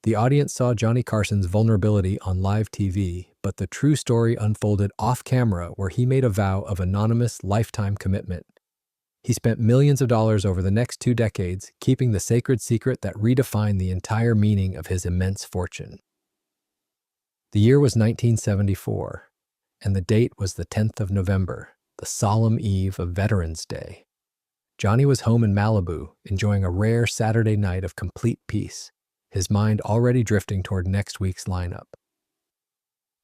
The audience saw Johnny Carson's vulnerability on live TV, but the true story unfolded off-camera where he made a vow of anonymous lifetime commitment. He spent millions of dollars over the next 2 decades, keeping the sacred secret that redefined the entire meaning of his immense fortune. The year was 1974, and the date was the 10th of November, the solemn eve of Veterans Day. Johnny was home in Malibu, enjoying a rare Saturday night of complete peace, his mind already drifting toward next week's lineup.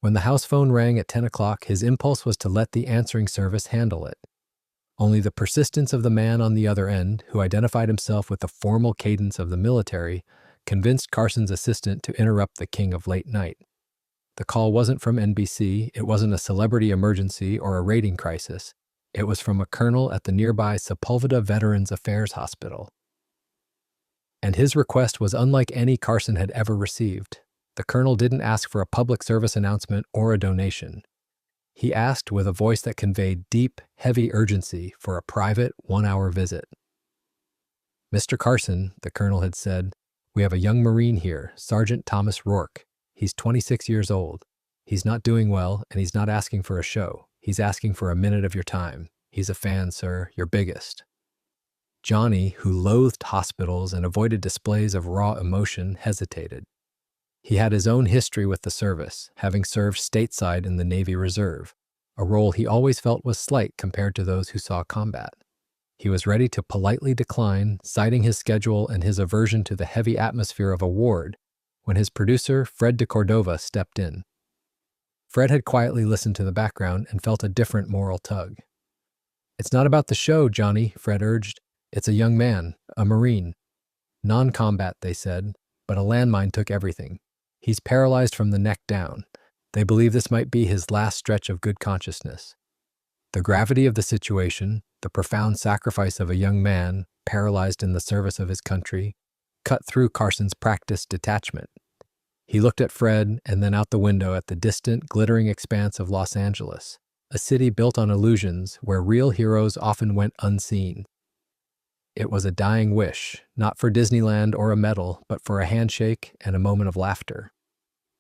When the house phone rang at 10 o'clock, his impulse was to let the answering service handle it. Only the persistence of the man on the other end, who identified himself with the formal cadence of the military, convinced Carson's assistant to interrupt the king of late night. The call wasn't from NBC, it wasn't a celebrity emergency or a rating crisis. It was from a colonel at the nearby Sepulveda Veterans Affairs Hospital. And his request was unlike any Carson had ever received. The colonel didn't ask for a public service announcement or a donation. He asked with a voice that conveyed deep, heavy urgency for a private 1-hour visit. "Mr. Carson," the colonel had said, "we have a young Marine here, Sergeant Thomas Rourke. He's 26 years old. He's not doing well, and he's not asking for a show. He's asking for a minute of your time. He's a fan, sir, your biggest." Johnny, who loathed hospitals and avoided displays of raw emotion, hesitated. He had his own history with the service, having served stateside in the Navy Reserve, a role he always felt was slight compared to those who saw combat. He was ready to politely decline, citing his schedule and his aversion to the heavy atmosphere of a ward, when his producer, Fred de Cordova, stepped in. Fred had quietly listened to the background and felt a different moral tug. "It's not about the show, Johnny," Fred urged. "It's a young man, a Marine. Non-combat, they said, but a landmine took everything. He's paralyzed from the neck down. They believe this might be his last stretch of good consciousness." The gravity of the situation, the profound sacrifice of a young man paralyzed in the service of his country, cut through Carson's practiced detachment. He looked at Fred and then out the window at the distant, glittering expanse of Los Angeles, a city built on illusions where real heroes often went unseen. It was a dying wish, not for Disneyland or a medal, but for a handshake and a moment of laughter.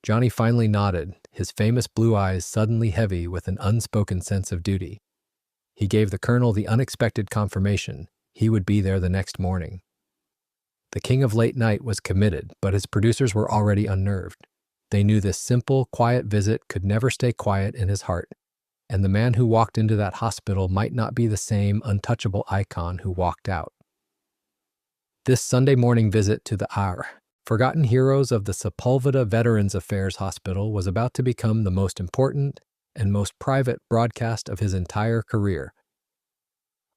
Johnny finally nodded, his famous blue eyes suddenly heavy with an unspoken sense of duty. He gave the colonel the unexpected confirmation he would be there the next morning. The king of late night was committed, but his producers were already unnerved. They knew this simple, quiet visit could never stay quiet in his heart, and the man who walked into that hospital might not be the same untouchable icon who walked out. This Sunday morning visit to the forgotten heroes of the Sepulveda Veterans Affairs Hospital was about to become the most important and most private broadcast of his entire career.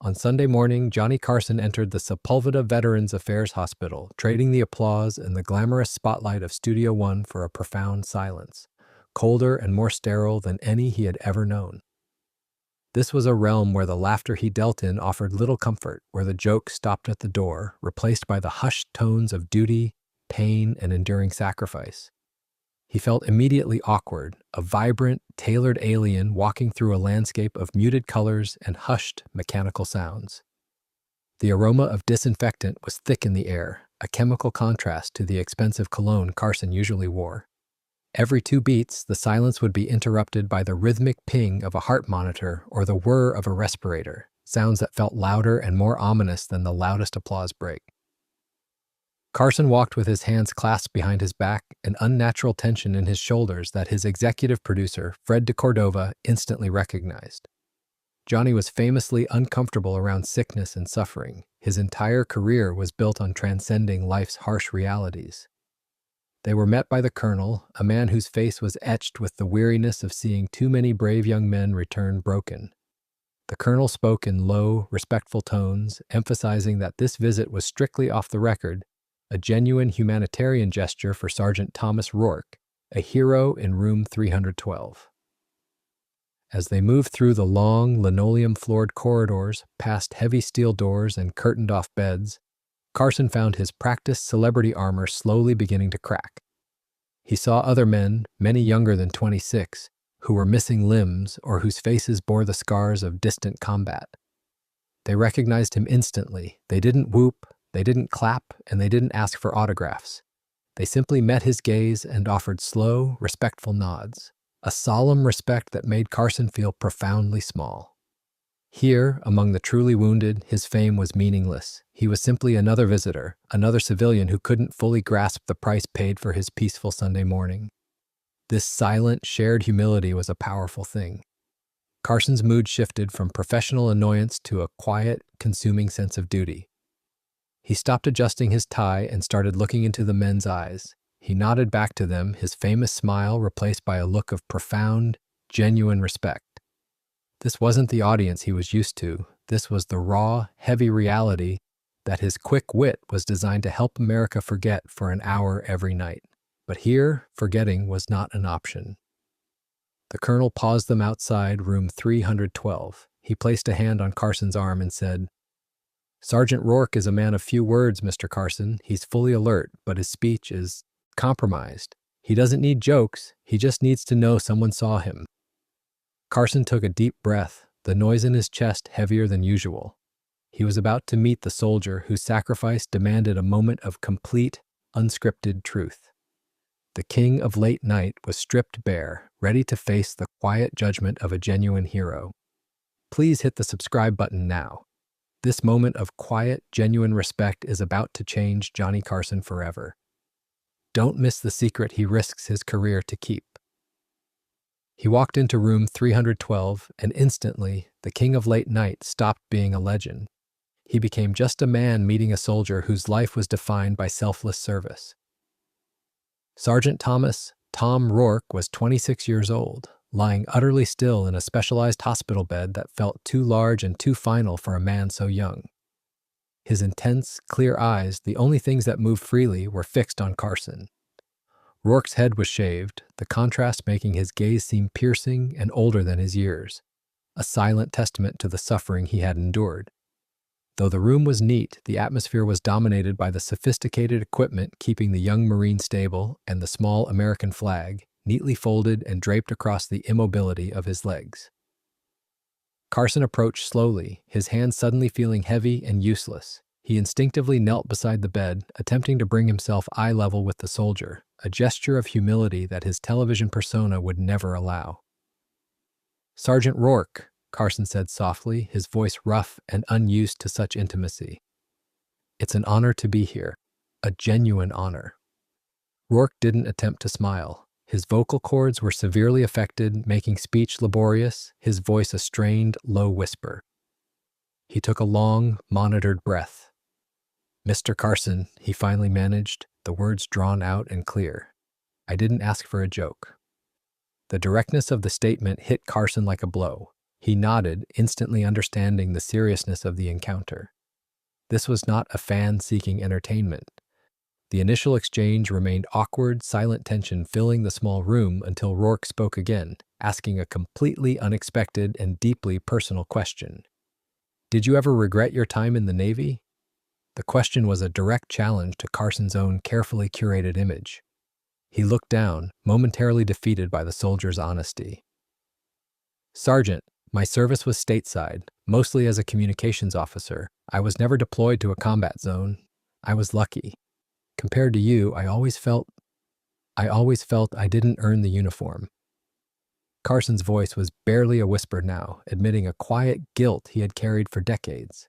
On Sunday morning, Johnny Carson entered the Sepulveda Veterans Affairs Hospital, trading the applause and the glamorous spotlight of Studio One for a profound silence, colder and more sterile than any he had ever known. This was a realm where the laughter he dealt in offered little comfort, where the joke stopped at the door, replaced by the hushed tones of duty, pain, and enduring sacrifice. He felt immediately awkward, a vibrant, tailored alien walking through a landscape of muted colors and hushed, mechanical sounds. The aroma of disinfectant was thick in the air, a chemical contrast to the expensive cologne Carson usually wore. Every 2 beats, the silence would be interrupted by the rhythmic ping of a heart monitor or the whir of a respirator, sounds that felt louder and more ominous than the loudest applause break. Carson walked with his hands clasped behind his back, an unnatural tension in his shoulders that his executive producer, Fred de Cordova, instantly recognized. Johnny was famously uncomfortable around sickness and suffering. His entire career was built on transcending life's harsh realities. They were met by the colonel, a man whose face was etched with the weariness of seeing too many brave young men return broken. The colonel spoke in low, respectful tones, emphasizing that this visit was strictly off the record, a genuine humanitarian gesture for Sergeant Thomas Rourke, a hero in room 312. As they moved through the long, linoleum-floored corridors, past heavy steel doors and curtained-off beds, Carson found his practiced celebrity armor slowly beginning to crack. He saw other men, many younger than 26, who were missing limbs or whose faces bore the scars of distant combat. They recognized him instantly. They didn't whoop, they didn't clap, and they didn't ask for autographs. They simply met his gaze and offered slow, respectful nods, a solemn respect that made Carson feel profoundly small. Here, among the truly wounded, his fame was meaningless. He was simply another visitor, another civilian who couldn't fully grasp the price paid for his peaceful Sunday morning. This silent, shared humility was a powerful thing. Carson's mood shifted from professional annoyance to a quiet, consuming sense of duty. He stopped adjusting his tie and started looking into the men's eyes. He nodded back to them, his famous smile replaced by a look of profound, genuine respect. This wasn't the audience he was used to. This was the raw, heavy reality that his quick wit was designed to help America forget for an hour every night. But here, forgetting was not an option. The colonel paused them outside room 312. He placed a hand on Carson's arm and said, "Sergeant Rourke is a man of few words, Mr. Carson. He's fully alert, but his speech is compromised. He doesn't need jokes. He just needs to know someone saw him." Carson took a deep breath, the noise in his chest heavier than usual. He was about to meet the soldier whose sacrifice demanded a moment of complete, unscripted truth. The king of late night was stripped bare, ready to face the quiet judgment of a genuine hero. Please hit the subscribe button now. This moment of quiet, genuine respect is about to change Johnny Carson forever. Don't miss the secret he risks his career to keep. He walked into room 312, and instantly, the king of late night stopped being a legend. He became just a man meeting a soldier whose life was defined by selfless service. Sergeant Tom Rourke was 26 years old, lying utterly still in a specialized hospital bed that felt too large and too final for a man so young. His intense, clear eyes, the only things that moved freely, were fixed on Carson. Rourke's head was shaved, the contrast making his gaze seem piercing and older than his years, a silent testament to the suffering he had endured. Though the room was neat, the atmosphere was dominated by the sophisticated equipment keeping the young Marine stable and the small American flag, neatly folded and draped across the immobility of his legs. Carson approached slowly, his hands suddenly feeling heavy and useless. He instinctively knelt beside the bed, attempting to bring himself eye level with the soldier, a gesture of humility that his television persona would never allow. "Sergeant Rourke," Carson said softly, his voice rough and unused to such intimacy. "It's an honor to be here, a genuine honor." Rourke didn't attempt to smile. His vocal cords were severely affected, making speech laborious, his voice a strained, low whisper. He took a long, monitored breath. "Mr. Carson," he finally managed, the words drawn out and clear. "I didn't ask for a joke." The directness of the statement hit Carson like a blow. He nodded, instantly understanding the seriousness of the encounter. This was not a fan seeking entertainment. The initial exchange remained awkward, silent tension filling the small room until Rourke spoke again, asking a completely unexpected and deeply personal question. "Did you ever regret your time in the Navy?" The question was a direct challenge to Carson's own carefully curated image. He looked down, momentarily defeated by the soldier's honesty. "Sergeant, my service was stateside, mostly as a communications officer. I was never deployed to a combat zone. I was lucky. Compared to you, I always felt I didn't earn the uniform." Carson's voice was barely a whisper now, admitting a quiet guilt he had carried for decades.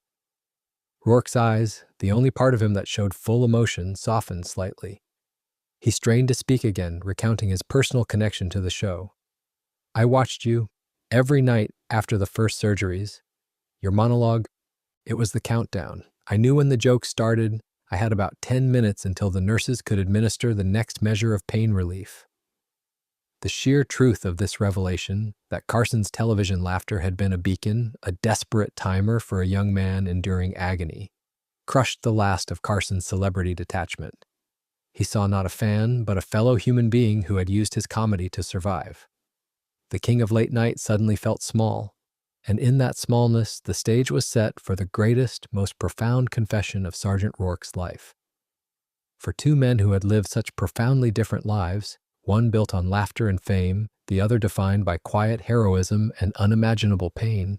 Rourke's eyes, the only part of him that showed full emotion, softened slightly. He strained to speak again, recounting his personal connection to the show. "I watched you every night after the first surgeries. Your monologue, it was the countdown. I knew when the joke started. I had about 10 minutes until the nurses could administer the next measure of pain relief." The sheer truth of this revelation, that Carson's television laughter had been a beacon, a desperate timer for a young man enduring agony, crushed the last of Carson's celebrity detachment. He saw not a fan, but a fellow human being who had used his comedy to survive. The king of late night suddenly felt small, and in that smallness, the stage was set for the greatest, most profound confession of Sergeant Rourke's life. For two men who had lived such profoundly different lives, one built on laughter and fame, the other defined by quiet heroism and unimaginable pain,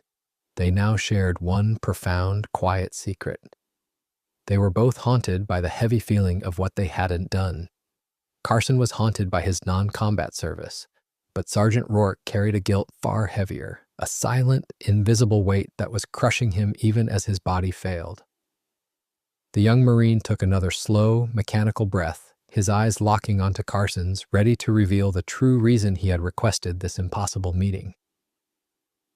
they now shared one profound, quiet secret. They were both haunted by the heavy feeling of what they hadn't done. Carson was haunted by his non-combat service, but Sergeant Rourke carried a guilt far heavier, a silent, invisible weight that was crushing him even as his body failed. The young Marine took another slow, mechanical breath, his eyes locking onto Carson's, ready to reveal the true reason he had requested this impossible meeting.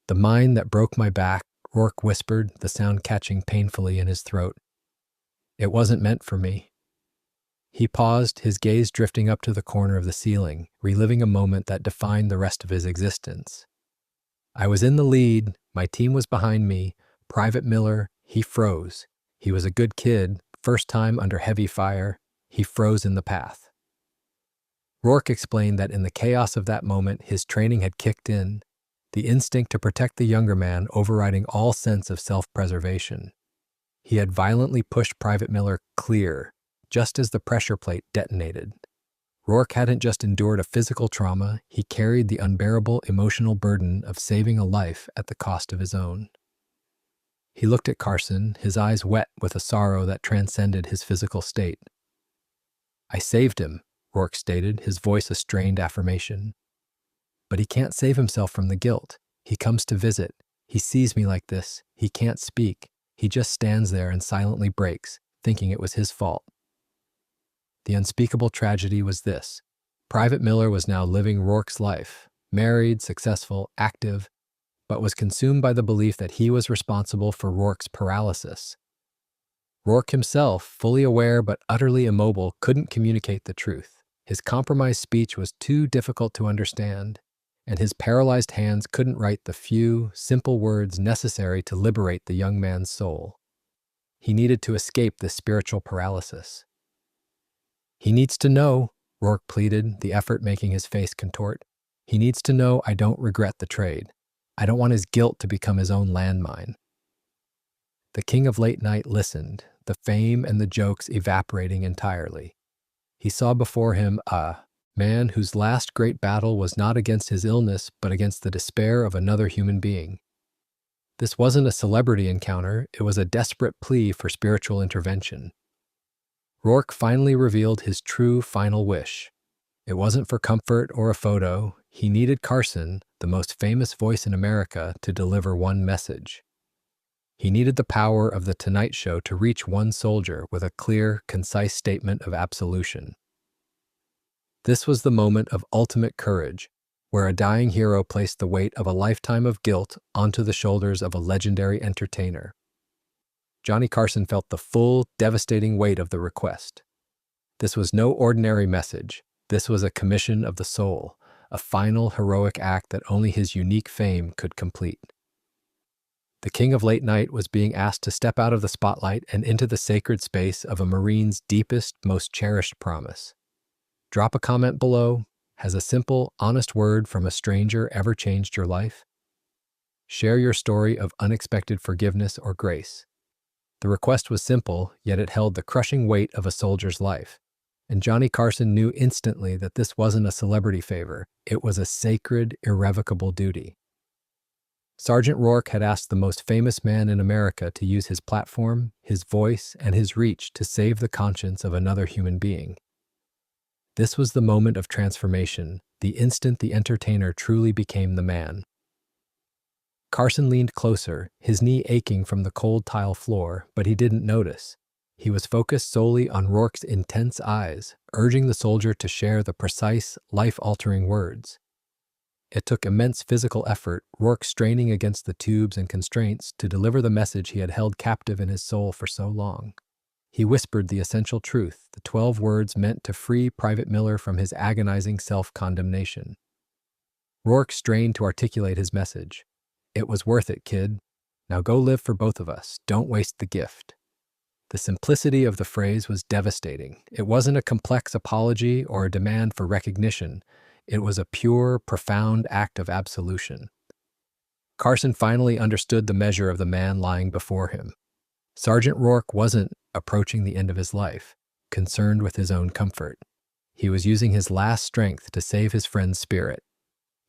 "The mine that broke my back," Rourke whispered, the sound catching painfully in his throat. "It wasn't meant for me." He paused, his gaze drifting up to the corner of the ceiling, reliving a moment that defined the rest of his existence. "I was in the lead, my team was behind me. Private Miller, he froze. He was a good kid, first time under heavy fire. He froze in the path." Rourke explained that in the chaos of that moment, his training had kicked in, the instinct to protect the younger man overriding all sense of self-preservation. He had violently pushed Private Miller clear, just as the pressure plate detonated. Rourke hadn't just endured a physical trauma, he carried the unbearable emotional burden of saving a life at the cost of his own. He looked at Carson, his eyes wet with a sorrow that transcended his physical state. "I saved him," Rourke stated, his voice a strained affirmation. "But he can't save himself from the guilt. He comes to visit. He sees me like this. He can't speak. He just stands there and silently breaks, thinking it was his fault." The unspeakable tragedy was this. Private Miller was now living Rourke's life, married, successful, active, but was consumed by the belief that he was responsible for Rourke's paralysis. Rourke himself, fully aware but utterly immobile, couldn't communicate the truth. His compromised speech was too difficult to understand, and his paralyzed hands couldn't write the few, simple words necessary to liberate the young man's soul. He needed to escape this spiritual paralysis. "He needs to know," Rourke pleaded, the effort making his face contort. "He needs to know I don't regret the trade. I don't want his guilt to become his own landmine." The King of Late Night listened, the fame and the jokes evaporating entirely. He saw before him a man whose last great battle was not against his illness, but against the despair of another human being. This wasn't a celebrity encounter, it was a desperate plea for spiritual intervention. Rourke finally revealed his true final wish. It wasn't for comfort or a photo. He needed Carson, the most famous voice in America, to deliver one message. He needed the power of The Tonight Show to reach one soldier with a clear, concise statement of absolution. This was the moment of ultimate courage, where a dying hero placed the weight of a lifetime of guilt onto the shoulders of a legendary entertainer. Johnny Carson felt the full, devastating weight of the request. This was no ordinary message. This was a commission of the soul, a final, heroic act that only his unique fame could complete. The King of Late Night was being asked to step out of the spotlight and into the sacred space of a Marine's deepest, most cherished promise. Drop a comment below. Has a simple, honest word from a stranger ever changed your life? Share your story of unexpected forgiveness or grace. The request was simple, yet it held the crushing weight of a soldier's life. And Johnny Carson knew instantly that this wasn't a celebrity favor. It was a sacred, irrevocable duty. Sergeant Rourke had asked the most famous man in America to use his platform, his voice, and his reach to save the conscience of another human being. This was the moment of transformation, the instant the entertainer truly became the man. Carson leaned closer, his knee aching from the cold tile floor, but he didn't notice. He was focused solely on Rourke's intense eyes, urging the soldier to share the precise, life-altering words. It took immense physical effort, Rourke straining against the tubes and constraints, to deliver the message he had held captive in his soul for so long. He whispered the essential truth, the 12 words meant to free Private Miller from his agonizing self-condemnation. Rourke strained to articulate his message. "It was worth it, kid. Now go live for both of us. Don't waste the gift." The simplicity of the phrase was devastating. It wasn't a complex apology or a demand for recognition. It was a pure, profound act of absolution. Carson finally understood the measure of the man lying before him. Sergeant Rourke wasn't approaching the end of his life, concerned with his own comfort. He was using his last strength to save his friend's spirit.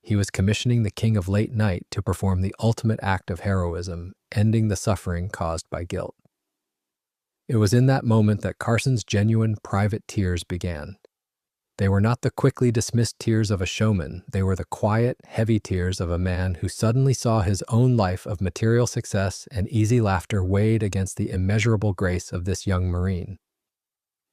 He was commissioning the King of Late Night to perform the ultimate act of heroism, ending the suffering caused by guilt. It was in that moment that Carson's genuine private tears began. They were not the quickly dismissed tears of a showman. They were the quiet, heavy tears of a man who suddenly saw his own life of material success and easy laughter weighed against the immeasurable grace of this young Marine.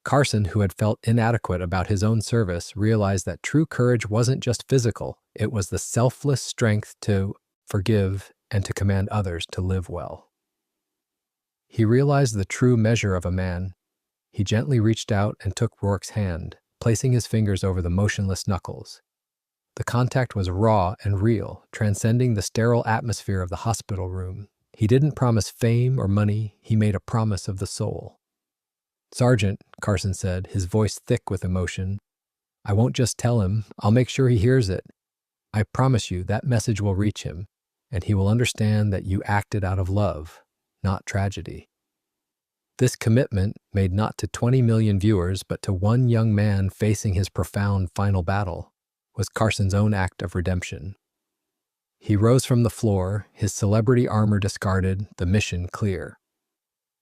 Carson, who had felt inadequate about his own service, realized that true courage wasn't just physical. It was the selfless strength to forgive and to command others to live well. He realized the true measure of a man. He gently reached out and took Rourke's hand, placing his fingers over the motionless knuckles. The contact was raw and real, transcending the sterile atmosphere of the hospital room. He didn't promise fame or money, he made a promise of the soul. "Sergeant," Carson said, his voice thick with emotion, "I won't just tell him, I'll make sure he hears it. I promise you that message will reach him, and he will understand that you acted out of love, not tragedy." This commitment, made not to 20 million viewers, but to one young man facing his profound final battle, was Carson's own act of redemption. He rose from the floor, his celebrity armor discarded, the mission clear.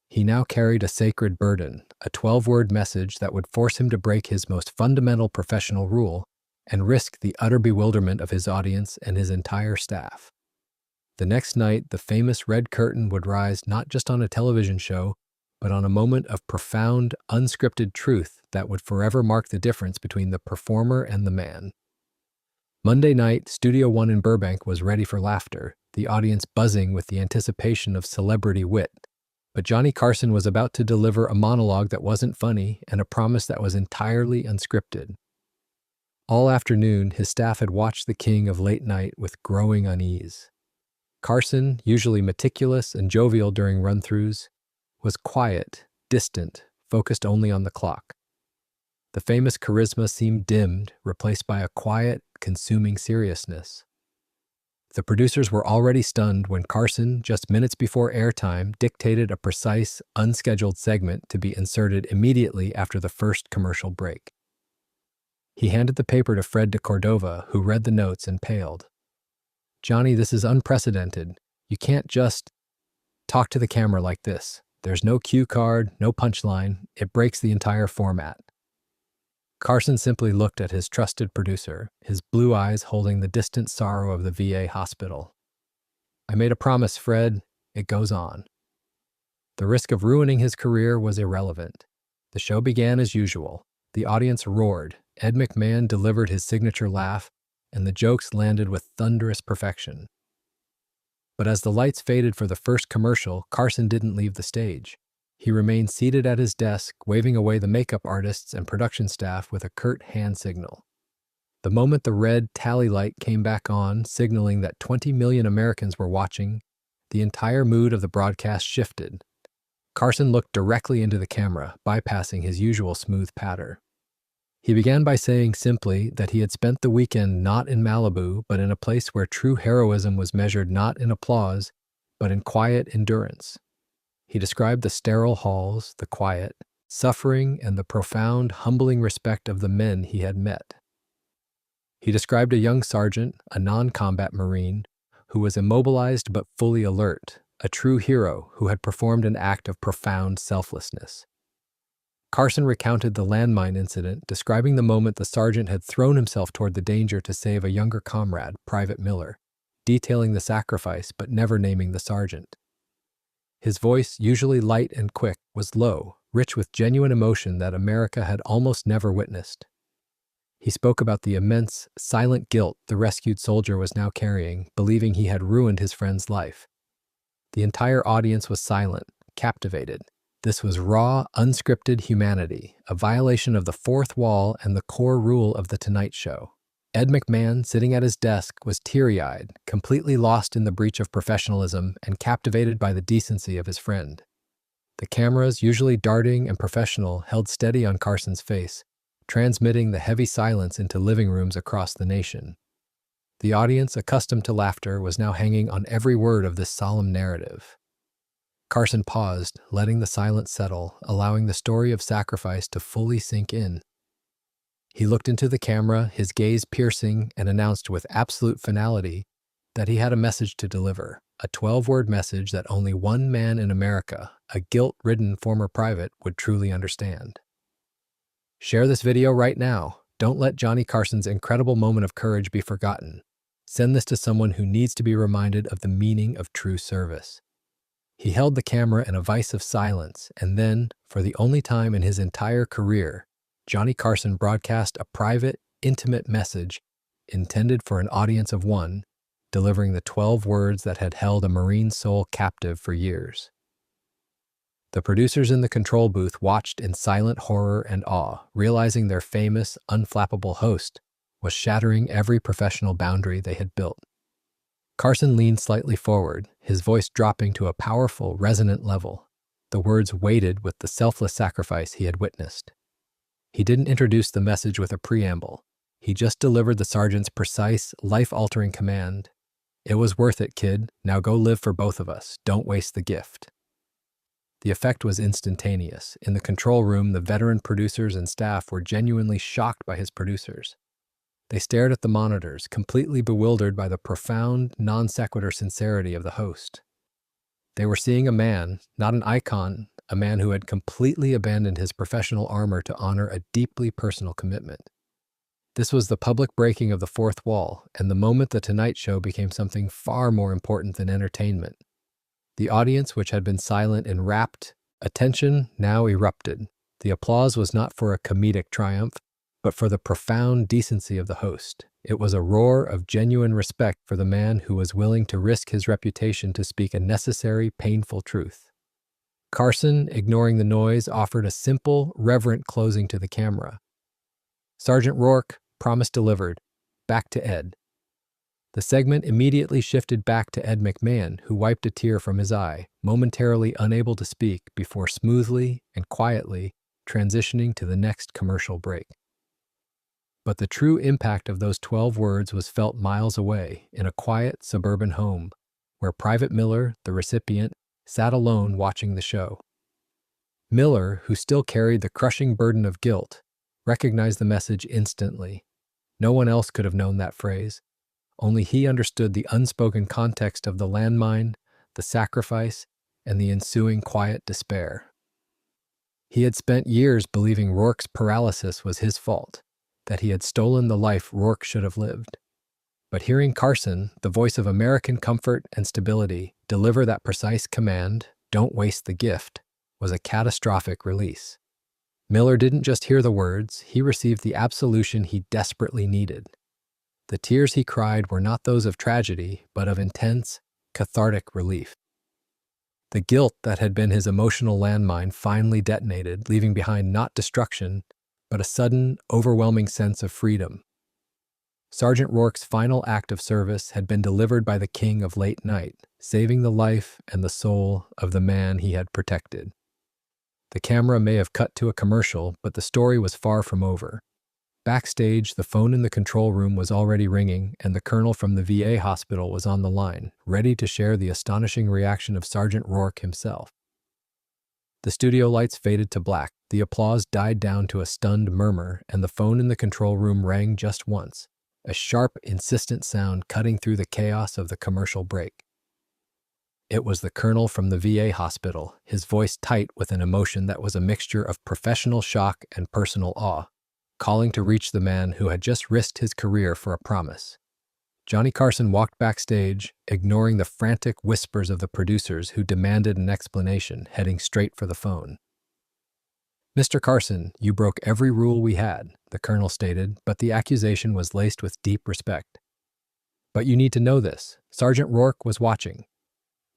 He now carried a sacred burden, a 12-word message that would force him to break his most fundamental professional rule and risk the utter bewilderment of his audience and his entire staff. The next night, the famous red curtain would rise not just on a television show, but on a moment of profound, unscripted truth that would forever mark the difference between the performer and the man. Monday night, Studio One in Burbank was ready for laughter, the audience buzzing with the anticipation of celebrity wit. But Johnny Carson was about to deliver a monologue that wasn't funny and a promise that was entirely unscripted. All afternoon, his staff had watched the king of late night with growing unease. Carson, usually meticulous and jovial during run-throughs, was quiet, distant, focused only on the clock. The famous charisma seemed dimmed, replaced by a quiet, consuming seriousness. The producers were already stunned when Carson, just minutes before airtime, dictated a precise, unscheduled segment to be inserted immediately after the first commercial break. He handed the paper to Fred de Cordova, who read the notes and paled. "Johnny, this is unprecedented. You can't just talk to the camera like this. There's no cue card, no punchline. It breaks the entire format." Carson simply looked at his trusted producer, his blue eyes holding the distant sorrow of the VA hospital. "I made a promise, Fred. It goes on." The risk of ruining his career was irrelevant. The show began as usual. The audience roared. Ed McMahon delivered his signature laugh, and the jokes landed with thunderous perfection. But as the lights faded for the first commercial, Carson didn't leave the stage. He remained seated at his desk, waving away the makeup artists and production staff with a curt hand signal. The moment the red tally light came back on, signaling that 20 million Americans were watching, the entire mood of the broadcast shifted. Carson looked directly into the camera, bypassing his usual smooth patter. He began by saying simply that he had spent the weekend not in Malibu, but in a place where true heroism was measured not in applause, but in quiet endurance. He described the sterile halls, the quiet, suffering, and the profound, humbling respect of the men he had met. He described a young sergeant, a non-combat Marine, who was immobilized but fully alert, a true hero who had performed an act of profound selflessness. Carson recounted the landmine incident, describing the moment the sergeant had thrown himself toward the danger to save a younger comrade, Private Miller, detailing the sacrifice but never naming the sergeant. His voice, usually light and quick, was low, rich with genuine emotion that America had almost never witnessed. He spoke about the immense, silent guilt the rescued soldier was now carrying, believing he had ruined his friend's life. The entire audience was silent, captivated. This was raw, unscripted humanity, a violation of the fourth wall and the core rule of The Tonight Show. Ed McMahon, sitting at his desk, was teary-eyed, completely lost in the breach of professionalism and captivated by the decency of his friend. The cameras, usually darting and professional, held steady on Carson's face, transmitting the heavy silence into living rooms across the nation. The audience, accustomed to laughter, was now hanging on every word of this solemn narrative. Carson paused, letting the silence settle, allowing the story of sacrifice to fully sink in. He looked into the camera, his gaze piercing, and announced with absolute finality that he had a message to deliver, a 12-word message that only one man in America, a guilt-ridden former private, would truly understand. "Share this video right now. Don't let Johnny Carson's incredible moment of courage be forgotten. Send this to someone who needs to be reminded of the meaning of true service. He held the camera in a vice of silence, and then, for the only time in his entire career, Johnny Carson broadcast a private, intimate message intended for an audience of one, delivering the 12 words that had held a Marine soul captive for years. The producers in the control booth watched in silent horror and awe, realizing their famous, unflappable host was shattering every professional boundary they had built. Carson leaned slightly forward, his voice dropping to a powerful, resonant level. The words weighted with the selfless sacrifice he had witnessed. He didn't introduce the message with a preamble. He just delivered the sergeant's precise, life-altering command. "It was worth it, kid. Now go live for both of us. Don't waste the gift." The effect was instantaneous. In the control room, the veteran producers and staff were genuinely shocked by his producers. They stared at the monitors, completely bewildered by the profound, non-sequitur sincerity of the host. They were seeing a man, not an icon, a man who had completely abandoned his professional armor to honor a deeply personal commitment. This was the public breaking of the fourth wall, and the moment The Tonight Show became something far more important than entertainment. The audience, which had been silent in rapt attention, now erupted. The applause was not for a comedic triumph, but for the profound decency of the host. It was a roar of genuine respect for the man who was willing to risk his reputation to speak a necessary, painful truth. Carson, ignoring the noise, offered a simple, reverent closing to the camera. "Sergeant Rourke, promise delivered. Back to Ed." The segment immediately shifted back to Ed McMahon, who wiped a tear from his eye, momentarily unable to speak, before smoothly and quietly transitioning to the next commercial break. But the true impact of those 12 words was felt miles away, in a quiet suburban home, where Private Miller, the recipient, sat alone watching the show. Miller, who still carried the crushing burden of guilt, recognized the message instantly. No one else could have known that phrase. Only he understood the unspoken context of the landmine, the sacrifice, and the ensuing quiet despair. He had spent years believing Rourke's paralysis was his fault, that he had stolen the life Rourke should have lived. But hearing Carson, the voice of American comfort and stability, deliver that precise command, "Don't waste the gift," was a catastrophic release. Miller didn't just hear the words, he received the absolution he desperately needed. The tears he cried were not those of tragedy, but of intense, cathartic relief. The guilt that had been his emotional landmine finally detonated, leaving behind not destruction, but a sudden, overwhelming sense of freedom. Sergeant Rourke's final act of service had been delivered by the king of late night, saving the life and the soul of the man he had protected. The camera may have cut to a commercial, but the story was far from over. Backstage, the phone in the control room was already ringing, and the colonel from the VA hospital was on the line, ready to share the astonishing reaction of Sergeant Rourke himself. The studio lights faded to black, the applause died down to a stunned murmur, and the phone in the control room rang just once, a sharp, insistent sound cutting through the chaos of the commercial break. It was the colonel from the VA hospital, his voice tight with an emotion that was a mixture of professional shock and personal awe, calling to reach the man who had just risked his career for a promise. Johnny Carson walked backstage, ignoring the frantic whispers of the producers who demanded an explanation, heading straight for the phone. "Mr. Carson, you broke every rule we had," the colonel stated, but the accusation was laced with deep respect. "But you need to know this. Sergeant Rourke was watching."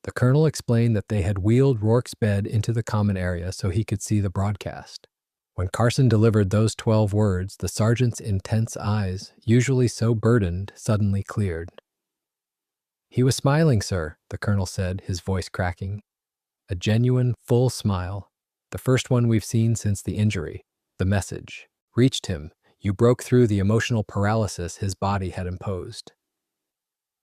The colonel explained that they had wheeled Rourke's bed into the common area so he could see the broadcast. When Carson delivered those 12 words, the sergeant's intense eyes, usually so burdened, suddenly cleared. "He was smiling, sir," the colonel said, his voice cracking. "A genuine, full smile. The first one we've seen since the injury. The message reached him. You broke through the emotional paralysis his body had imposed."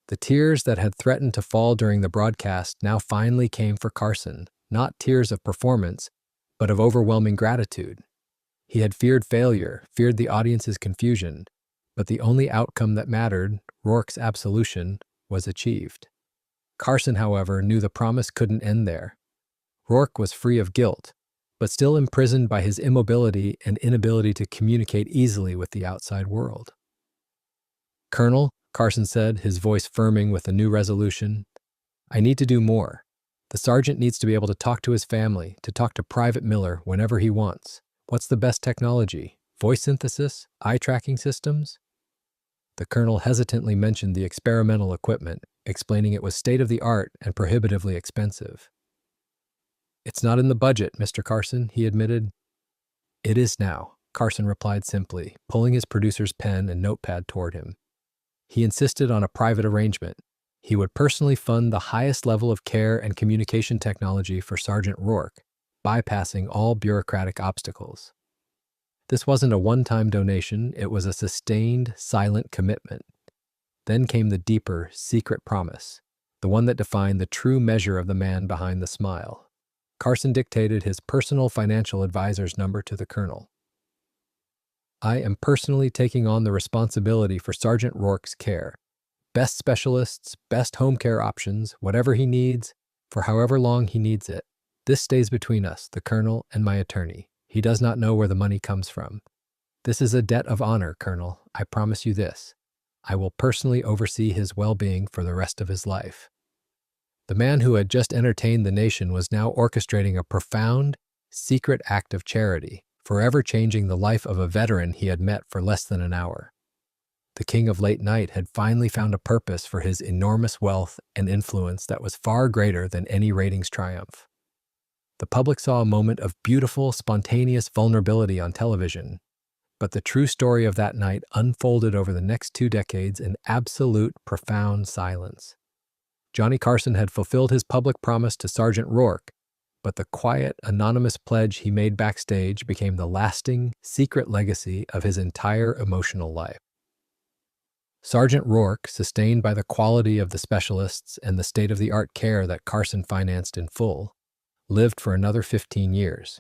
The tears that had threatened to fall during the broadcast now finally came for Carson, not tears of performance, but of overwhelming gratitude. He had feared failure, feared the audience's confusion, but the only outcome that mattered, Rourke's absolution, was achieved. Carson, however, knew the promise couldn't end there. Rourke was free of guilt, but still imprisoned by his immobility and inability to communicate easily with the outside world. "Colonel," Carson said, his voice firming with a new resolution, "I need to do more. The sergeant needs to be able to talk to his family, to talk to Private Miller whenever he wants. What's the best technology? Voice synthesis? Eye tracking systems?" The colonel hesitantly mentioned the experimental equipment, explaining it was state-of-the-art and prohibitively expensive. "It's not in the budget, Mr. Carson," he admitted. "It is now," Carson replied simply, pulling his producer's pen and notepad toward him. He insisted on a private arrangement. He would personally fund the highest level of care and communication technology for Sergeant Rourke, bypassing all bureaucratic obstacles. This wasn't a one-time donation, it was a sustained, silent commitment. Then came the deeper, secret promise, the one that defined the true measure of the man behind the smile. Carson dictated his personal financial advisor's number to the colonel. "I am personally taking on the responsibility for Sergeant Rourke's care. Best specialists, best home care options, whatever he needs, for however long he needs it. This stays between us, the colonel and my attorney. He does not know where the money comes from. This is a debt of honor, Colonel. I promise you this. I will personally oversee his well-being for the rest of his life." The man who had just entertained the nation was now orchestrating a profound, secret act of charity, forever changing the life of a veteran he had met for less than an hour. The king of late night had finally found a purpose for his enormous wealth and influence that was far greater than any ratings triumph. The public saw a moment of beautiful, spontaneous vulnerability on television, but the true story of that night unfolded over the next 2 decades in absolute, profound silence. Johnny Carson had fulfilled his public promise to Sergeant Rourke, but the quiet, anonymous pledge he made backstage became the lasting, secret legacy of his entire emotional life. Sergeant Rourke, sustained by the quality of the specialists and the state-of-the-art care that Carson financed in full, lived for another 15 years.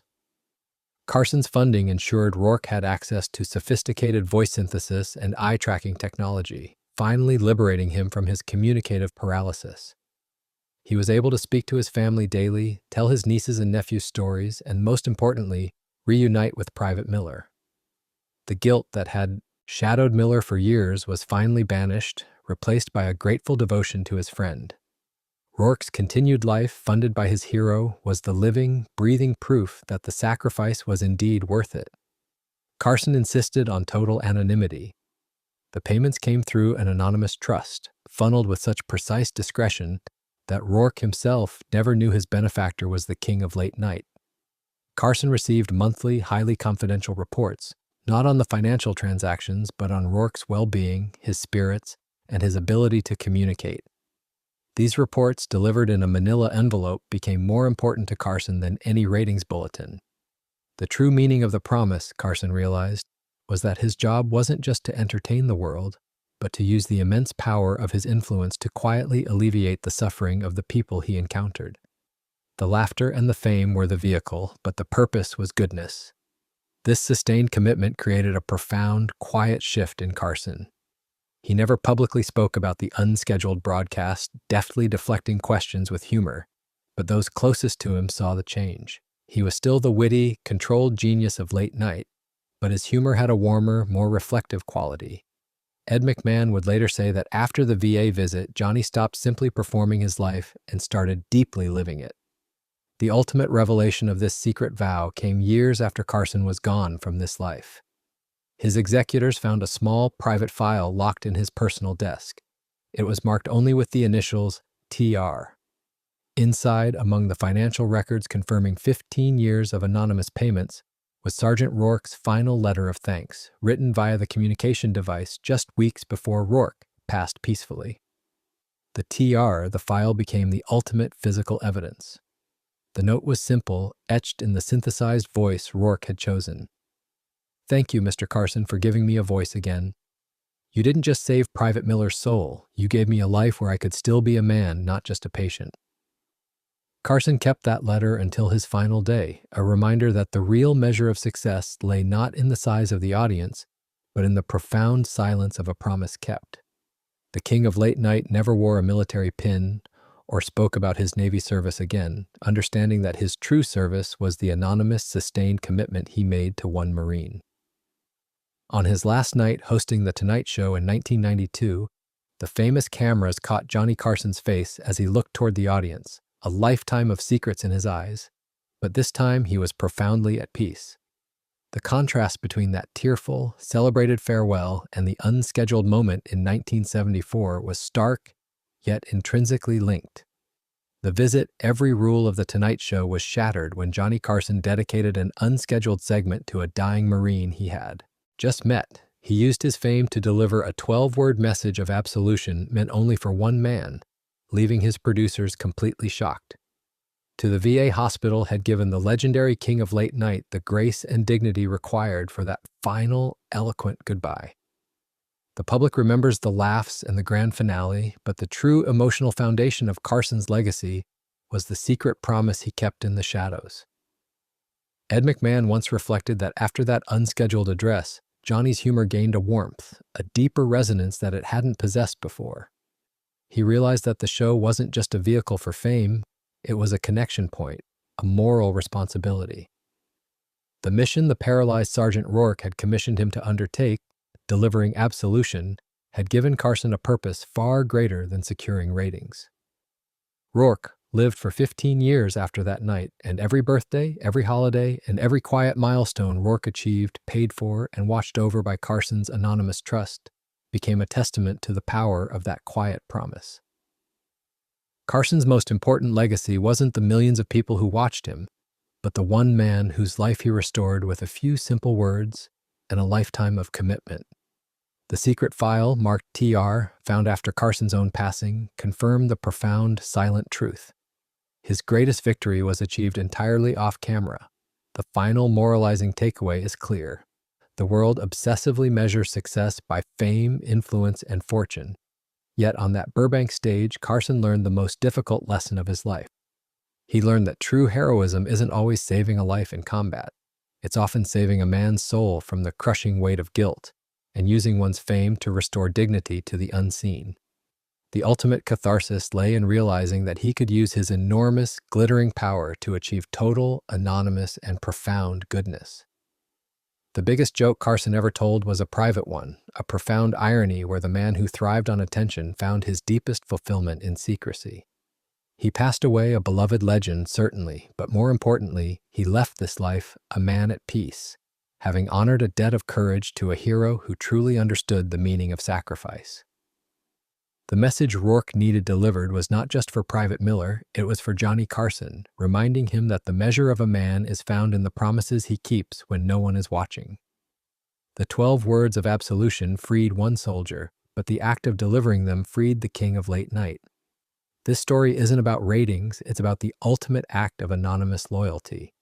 Carson's funding ensured Rourke had access to sophisticated voice synthesis and eye-tracking technology, finally liberating him from his communicative paralysis. He was able to speak to his family daily, tell his nieces and nephews stories, and most importantly, reunite with Private Miller. The guilt that had shadowed Miller for years was finally banished, replaced by a grateful devotion to his friend. Rourke's continued life, funded by his hero, was the living, breathing proof that the sacrifice was indeed worth it. Carson insisted on total anonymity. The payments came through an anonymous trust, funneled with such precise discretion that Rourke himself never knew his benefactor was the king of late night. Carson received monthly, highly confidential reports, not on the financial transactions, but on Rourke's well-being, his spirits, and his ability to communicate. These reports, delivered in a manila envelope, became more important to Carson than any ratings bulletin. The true meaning of the promise, Carson realized, was that his job wasn't just to entertain the world, but to use the immense power of his influence to quietly alleviate the suffering of the people he encountered. The laughter and the fame were the vehicle, but the purpose was goodness. This sustained commitment created a profound, quiet shift in Carson. He never publicly spoke about the unscheduled broadcast, deftly deflecting questions with humor, but those closest to him saw the change. He was still the witty, controlled genius of late night, but his humor had a warmer, more reflective quality. Ed McMahon would later say that after the VA visit, Johnny stopped simply performing his life and started deeply living it. The ultimate revelation of this secret vow came years after Carson was gone from this life. His executors found a small, private file locked in his personal desk. It was marked only with the initials TR. Inside, among the financial records confirming 15 years of anonymous payments, was Sergeant Rourke's final letter of thanks, written via the communication device just weeks before Rourke passed peacefully. The TR, the file, became the ultimate physical evidence. The note was simple, etched in the synthesized voice Rourke had chosen. "Thank you, Mr. Carson, for giving me a voice again. You didn't just save Private Miller's soul, you gave me a life where I could still be a man, not just a patient." Carson kept that letter until his final day, a reminder that the real measure of success lay not in the size of the audience, but in the profound silence of a promise kept. The king of late night never wore a military pin, or spoke about his Navy service again, understanding that his true service was the anonymous, sustained commitment he made to one Marine. On his last night hosting The Tonight Show in 1992, the famous cameras caught Johnny Carson's face as he looked toward the audience, a lifetime of secrets in his eyes, but this time he was profoundly at peace. The contrast between that tearful, celebrated farewell and the unscheduled moment in 1974 was stark, yet intrinsically linked. The visit, every rule of The Tonight Show was shattered when Johnny Carson dedicated an unscheduled segment to a dying Marine he had just met. He used his fame to deliver a 12-word message of absolution meant only for one man, leaving his producers completely shocked. To the VA hospital had given the legendary King of Late Night the grace and dignity required for that final, eloquent goodbye. The public remembers the laughs and the grand finale, but the true emotional foundation of Carson's legacy was the secret promise he kept in the shadows. Ed McMahon once reflected that after that unscheduled address, Johnny's humor gained a warmth, a deeper resonance that it hadn't possessed before. He realized that the show wasn't just a vehicle for fame, it was a connection point, a moral responsibility. The mission the paralyzed Sergeant Rourke had commissioned him to undertake, delivering absolution, had given Carson a purpose far greater than securing ratings. Rourke lived for 15 years after that night, and every birthday, every holiday, and every quiet milestone Rourke achieved, paid for, and watched over by Carson's anonymous trust became a testament to the power of that quiet promise. Carson's most important legacy wasn't the millions of people who watched him, but the one man whose life he restored with a few simple words and a lifetime of commitment. The secret file, marked TR, found after Carson's own passing, confirmed the profound, silent truth. His greatest victory was achieved entirely off camera. The final moralizing takeaway is clear. The world obsessively measures success by fame, influence, and fortune. Yet on that Burbank stage, Carson learned the most difficult lesson of his life. He learned that true heroism isn't always saving a life in combat. It's often saving a man's soul from the crushing weight of guilt and using one's fame to restore dignity to the unseen. The ultimate catharsis lay in realizing that he could use his enormous, glittering power to achieve total, anonymous, and profound goodness. The biggest joke Carson ever told was a private one, a profound irony where the man who thrived on attention found his deepest fulfillment in secrecy. He passed away a beloved legend, certainly, but more importantly, he left this life a man at peace, having honored a debt of courage to a hero who truly understood the meaning of sacrifice. The message Rourke needed delivered was not just for Private Miller, it was for Johnny Carson, reminding him that the measure of a man is found in the promises he keeps when no one is watching. The 12 words of absolution freed one soldier, but the act of delivering them freed the King of Late Night. This story isn't about ratings, it's about the ultimate act of anonymous loyalty.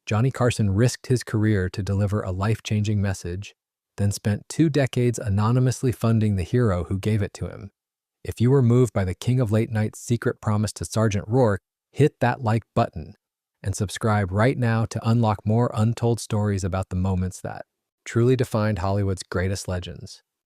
Johnny Carson risked his career to deliver a life-changing message, then spent 2 decades anonymously funding the hero who gave it to him. If you were moved by the King of Late Night's secret promise to Sergeant Rourke, hit that like button and subscribe right now to unlock more untold stories about the moments that truly defined Hollywood's greatest legends.